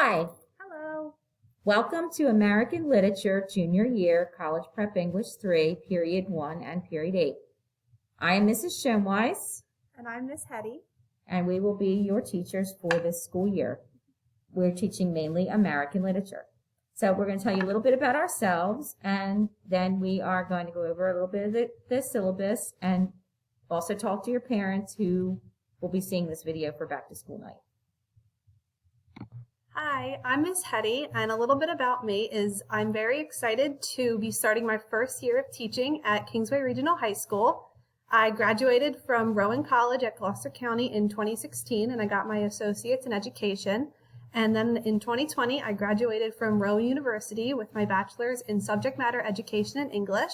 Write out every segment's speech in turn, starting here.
Hi, Hello. welcome to American Literature Junior Year College Prep English 3, Period 1 and Period 8. I am Mrs. Schonewise, And I'm Miss Hetty. and we will be your teachers for this school year. We're teaching mainly American literature. So we're going to tell you a little bit about ourselves, and then we are going to go over a little bit of the syllabus and also talk to your parents who will be seeing this video for back to school night. Hi, I'm Miss Hetty, and a little bit about me is I'm very excited to be starting my first year of teaching at Kingsway Regional High School. I graduated from Rowan College at Gloucester County in 2016, and I got my associates in education. And then in 2020, I graduated from Rowan University with my bachelor's in subject matter education and English.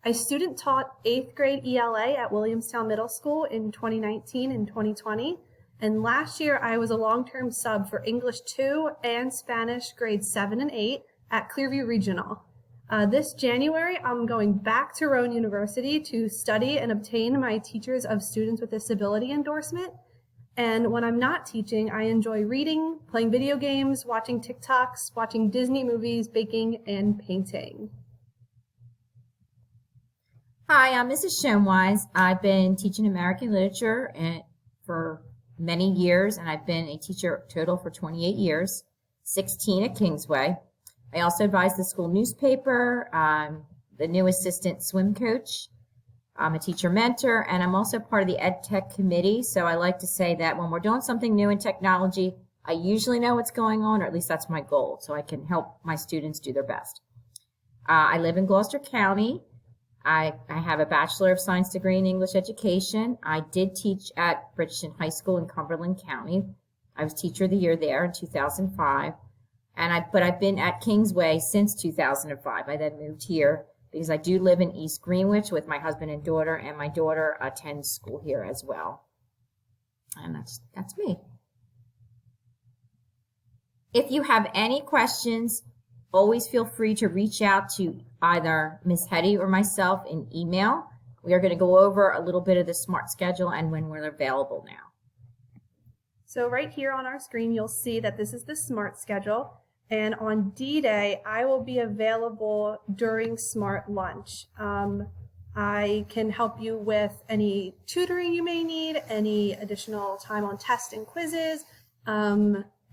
I student taught 8th grade ELA at Williamstown Middle School in 2019 and 2020. And last year, I was a long-term sub for English 2 and Spanish grades 7 and 8 at Clearview Regional. This January, I'm going back to Rowan University to study and obtain my Teachers of Students with Disability endorsement. And when I'm not teaching, I enjoy reading, playing video games, watching TikToks, watching Disney movies, baking, and painting. Hi, I'm Mrs. Shimweis. I've been teaching American literature for many years, and I've been a teacher total for 28 years, 16 at Kingsway. I also advise the school newspaper. I'm the new assistant swim coach. I'm a teacher mentor, and I'm also part of the Ed Tech committee. So I like to say that when we're doing something new in technology, I usually know what's going on, or at least that's my goal, so I can help my students do their best. I live in Gloucester County. I have a Bachelor of Science degree in English education. I did teach at Bridgeton High School in Cumberland County. I was Teacher of the Year there in 2005. But I've been at Kingsway since 2005. I then moved here because I do live in East Greenwich with my husband and daughter, and my daughter attends school here as well. And that's me. If you have any questions, always feel free to reach out to either Miss Heady or myself in email. We are going to go over a little bit of the SMART schedule and when we're available now. So right here on our screen, you'll see that this is the SMART schedule. And on D-Day, I will be available during SMART lunch. I can help you with any tutoring you may need, any additional time on tests and quizzes,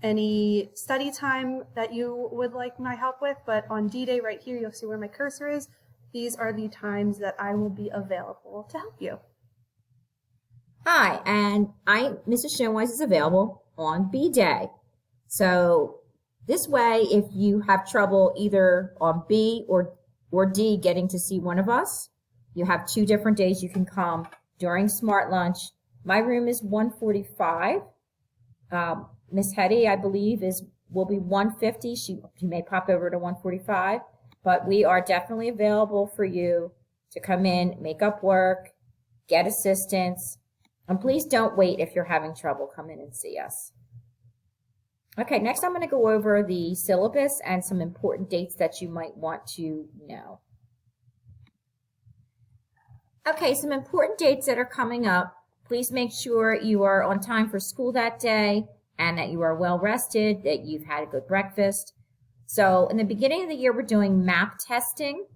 any study time that you would like my help with. But on D-Day right here, you'll see where my cursor is. These are the times that I will be available to help you. Hi, and Mrs. Shimweis is available on B-Day. So this way, if you have trouble either on B or D getting to see one of us, you have 2 different days you can come during Smart Lunch. My room is 145. Miss Hetty, I believe, will be 150. She may pop over to 145, but we are definitely available for you to come in, make up work, get assistance, and please don't wait if you're having trouble. Come in and see us. Okay, next I'm going to go over the syllabus and some important dates that you might want to know. Okay, some important dates that are coming up. Please make sure you are on time for school that day and that you are well rested, that you've had a good breakfast. So in the beginning of the year, we're doing MAP testing,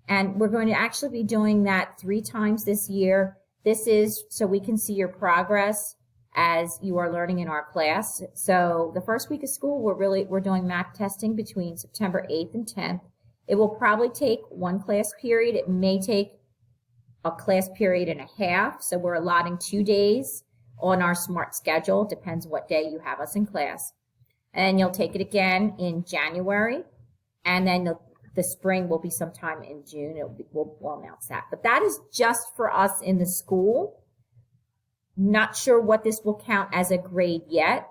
and we're going to actually be doing that 3 times this year. This is so we can see your progress as you are learning in our class. So the first week of school, we're doing MAP testing between September 8th and 10th. It will probably take 1 class period. It may take a class period and a half. So we're allotting 2 days on our SMART schedule. Depends what day you have us in class. And you'll take it again in January. And then the spring will be sometime in June. We'll announce that. But that is just for us in the school. Not sure what this will count as a grade yet.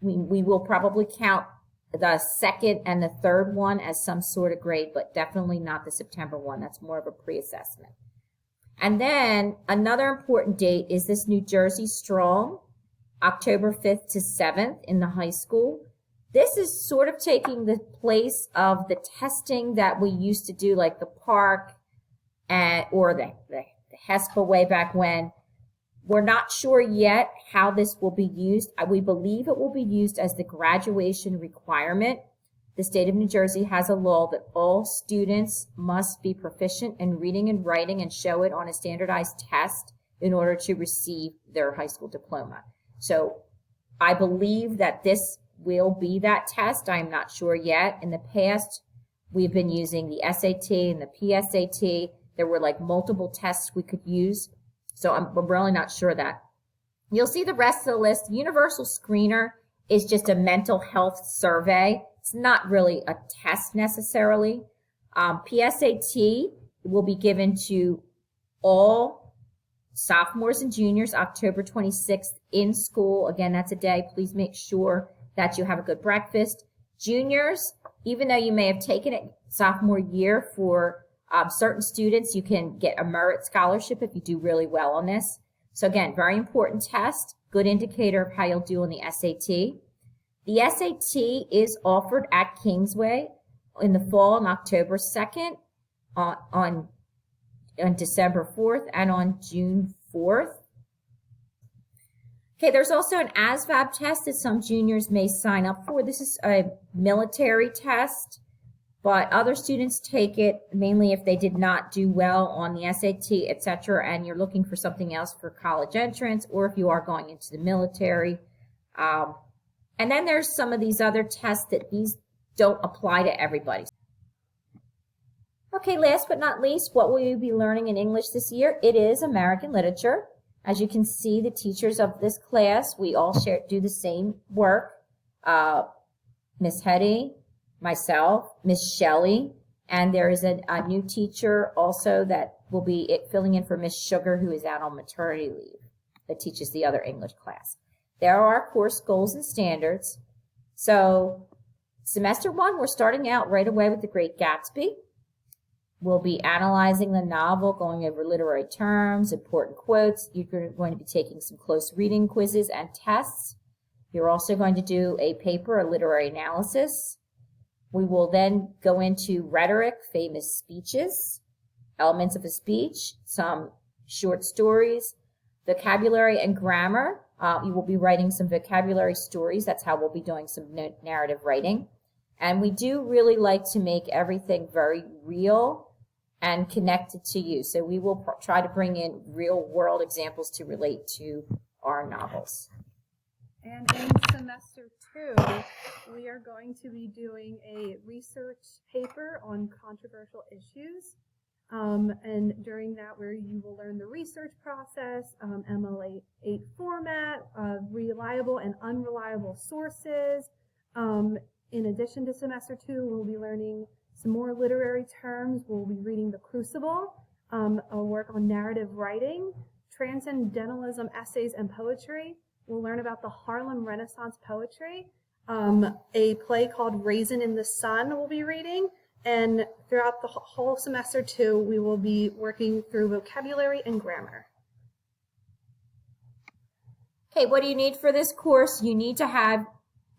We will probably count the 2nd and the 3rd one as some sort of grade, but definitely not the September one. That's more of a pre-assessment. And then another important date is this New Jersey Strong, October 5th to 7th in the high school. This is sort of taking the place of the testing that we used to do, like the PARC or the HESPA way back when. We're not sure yet how this will be used. We believe it will be used as the graduation requirement. The state of New Jersey has a law that all students must be proficient in reading and writing and show it on a standardized test in order to receive their high school diploma. So I believe that this will be that test. I'm not sure yet. In the past, we've been using the SAT and the PSAT. There were like multiple tests we could use. So I'm really not sure that. You'll see the rest of the list. Universal Screener is just a mental health survey. It's not really a test necessarily. PSAT will be given to all sophomores and juniors October 26th in school. Again, that's a day. Please make sure that you have a good breakfast. Juniors, even though you may have taken it sophomore year, for certain students, you can get a merit scholarship if you do really well on this. So again, very important test, good indicator of how you'll do on the SAT. The SAT is offered at Kingsway in the fall on October 2nd, on December 4th, and on June 4th. Okay, there's also an ASVAB test that some juniors may sign up for. This is a military test, but other students take it mainly if they did not do well on the SAT, etc., and you're looking for something else for college entrance, or if you are going into the military. And then there's some of these other tests that these don't apply to everybody. Okay, last but not least, what will you be learning in English this year? It is American literature. As you can see, the teachers of this class, we all do the same work. Miss Hetty, myself, Miss Shelley, and there is a new teacher also that will be filling in for Miss Sugar, who is out on maternity leave, that teaches the other English class. There are course goals and standards. So semester 1, we're starting out right away with The Great Gatsby. We'll be analyzing the novel, going over literary terms, important quotes. You're going to be taking some close reading quizzes and tests. You're also going to do a paper, a literary analysis. We will then go into rhetoric, famous speeches, elements of a speech, some short stories, vocabulary and grammar. You will be writing some vocabulary stories. That's how we'll be doing some narrative writing. And we do really like to make everything very real and connected to you. So we will try to bring in real world examples to relate to our novels. And in semester 2, we are going to be doing a research paper on controversial issues. And during that, where you will learn the research process, MLA8 format, reliable and unreliable sources. In addition to semester 2, we'll be learning some more literary terms. We'll be reading The Crucible, a work on narrative writing, transcendentalism, essays, and poetry. We'll learn about the Harlem Renaissance poetry. A play called Raisin in the Sun we'll be reading. And throughout the whole semester 2, we will be working through vocabulary and grammar. Okay, what do you need for this course? You need to have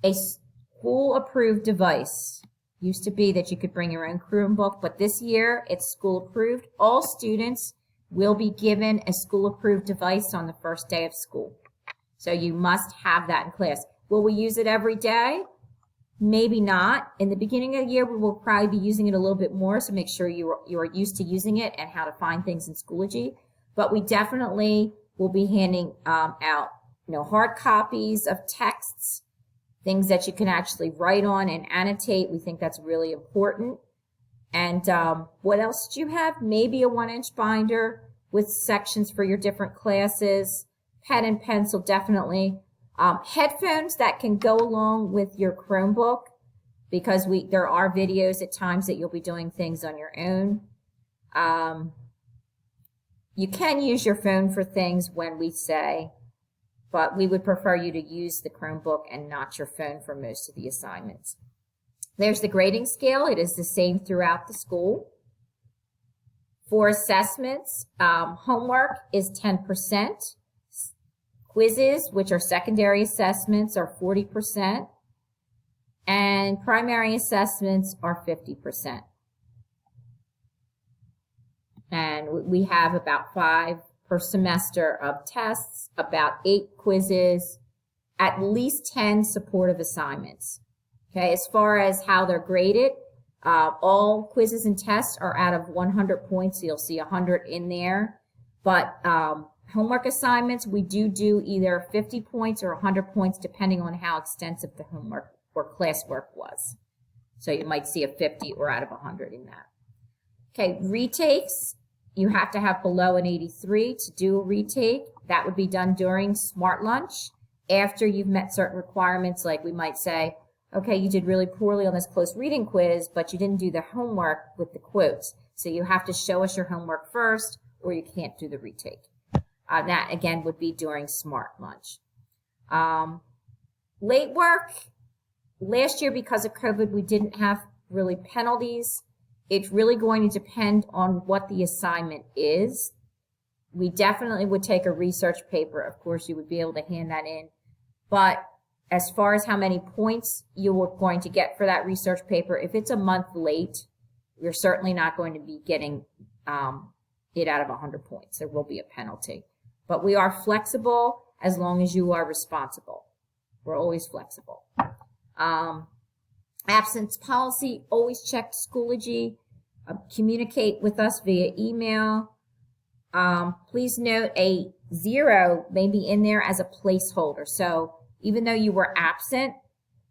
a school-approved device. Used to be that you could bring your own Chromebook, but this year it's school-approved. All students will be given a school-approved device on the first day of school. So you must have that in class. Will we use it every day? Maybe not. In the beginning of the year, we will probably be using it a little bit more, so make sure you are used to using it and how to find things in Schoology. But we definitely will be handing out, hard copies of texts, things that you can actually write on and annotate. We think that's really important. And what else do you have? Maybe a 1-inch binder with sections for your different classes, pen and pencil, definitely. Headphones that can go along with your Chromebook, because there are videos at times that you'll be doing things on your own. You can use your phone for things when we say, but we would prefer you to use the Chromebook and not your phone for most of the assignments. There's the grading scale. It is the same throughout the school. For assessments, homework is 10%. Quizzes, which are secondary assessments, are 40%. And primary assessments are 50%. And we have about 5 per semester of tests, about 8 quizzes, at least 10 supportive assignments. Okay, as far as how they're graded, all quizzes and tests are out of 100 points, so you'll see 100 in there. But homework assignments, we do either 50 points or 100 points, depending on how extensive the homework or classwork was. So you might see a 50 or out of 100 in that. Okay, retakes, you have to have below an 83 to do a retake. That would be done during Smart Lunch after you've met certain requirements, like we might say, okay, you did really poorly on this close reading quiz, but you didn't do the homework with the quotes. So you have to show us your homework first, or you can't do the retake. That, again, would be during Smart Lunch. Late work, last year because of COVID, we didn't have really penalties. It's really going to depend on what the assignment is. We definitely would take a research paper. Of course, you would be able to hand that in. But as far as how many points you are going to get for that research paper, if it's a month late, you're certainly not going to be getting it out of 100 points. There will be a penalty. But we are flexible as long as you are responsible. We're always flexible. Absence policy, always check Schoology. Communicate with us via email. Please note a 0 may be in there as a placeholder. So even though you were absent,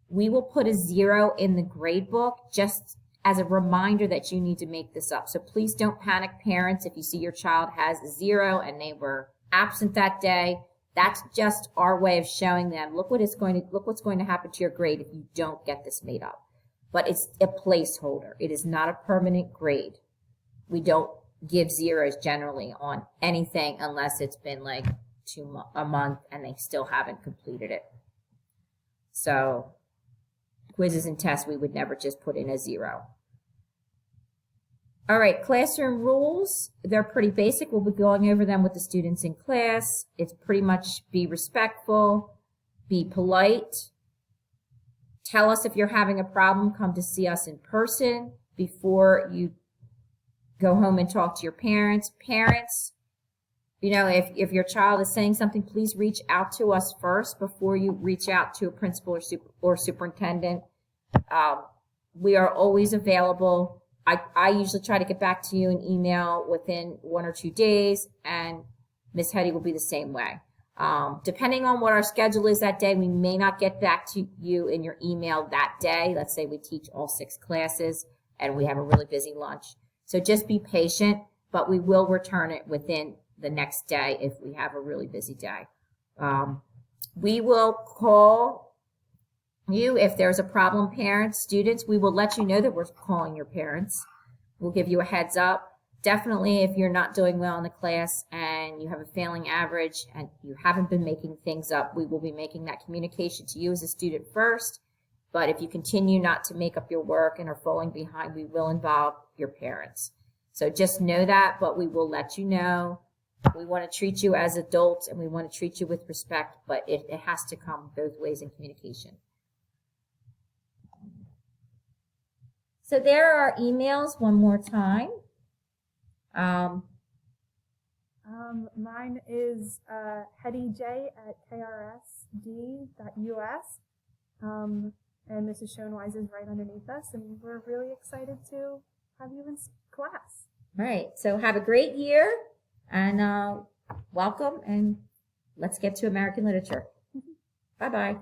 we will put a 0 in the grade book just as a reminder that you need to make this up. So please don't panic, parents, if you see your child has a 0 and they were absent that day. That's just our way of showing them, look what's going to happen to your grade if you don't get this made up. But it's a placeholder. It is not a permanent grade. We don't give zeros generally on anything unless it's been like a month and they still haven't completed it. So quizzes and tests, we would never just put in a 0. All right, classroom rules, they're pretty basic. We'll be going over them with the students in class. It's pretty much be respectful, be polite. Tell us if you're having a problem, come to see us in person before you go home and talk to your parents. Parents, you know, if your child is saying something, please reach out to us first before you reach out to a principal or superintendent. We are always available. I usually try to get back to you in email within 1 or 2 days, and Miss Hetty will be the same way. Depending on what our schedule is that day, we may not get back to you in your email that day. Let's say we teach all 6 classes and we have a really busy lunch. So just be patient, but we will return it within the next day if we have a really busy day. We will call you if there's a problem, parents, students. We will let you know that we're calling your parents. We'll give you a heads up. Definitely, if you're not doing well in the class and you have a failing average and you haven't been making things up, we will be making that communication to you as a student first. But if you continue not to make up your work and are falling behind, we will involve your parents. So just know that, but we will let you know. We want to treat you as adults and we want to treat you with respect, but it has to come both ways in communication. So there are emails one more time. Mine is hettyj@krsd.us. And Mrs. Schonewise is right underneath us, and we're really excited to have you in class. All right, so have a great year, and welcome, and let's get to American literature. Bye-bye.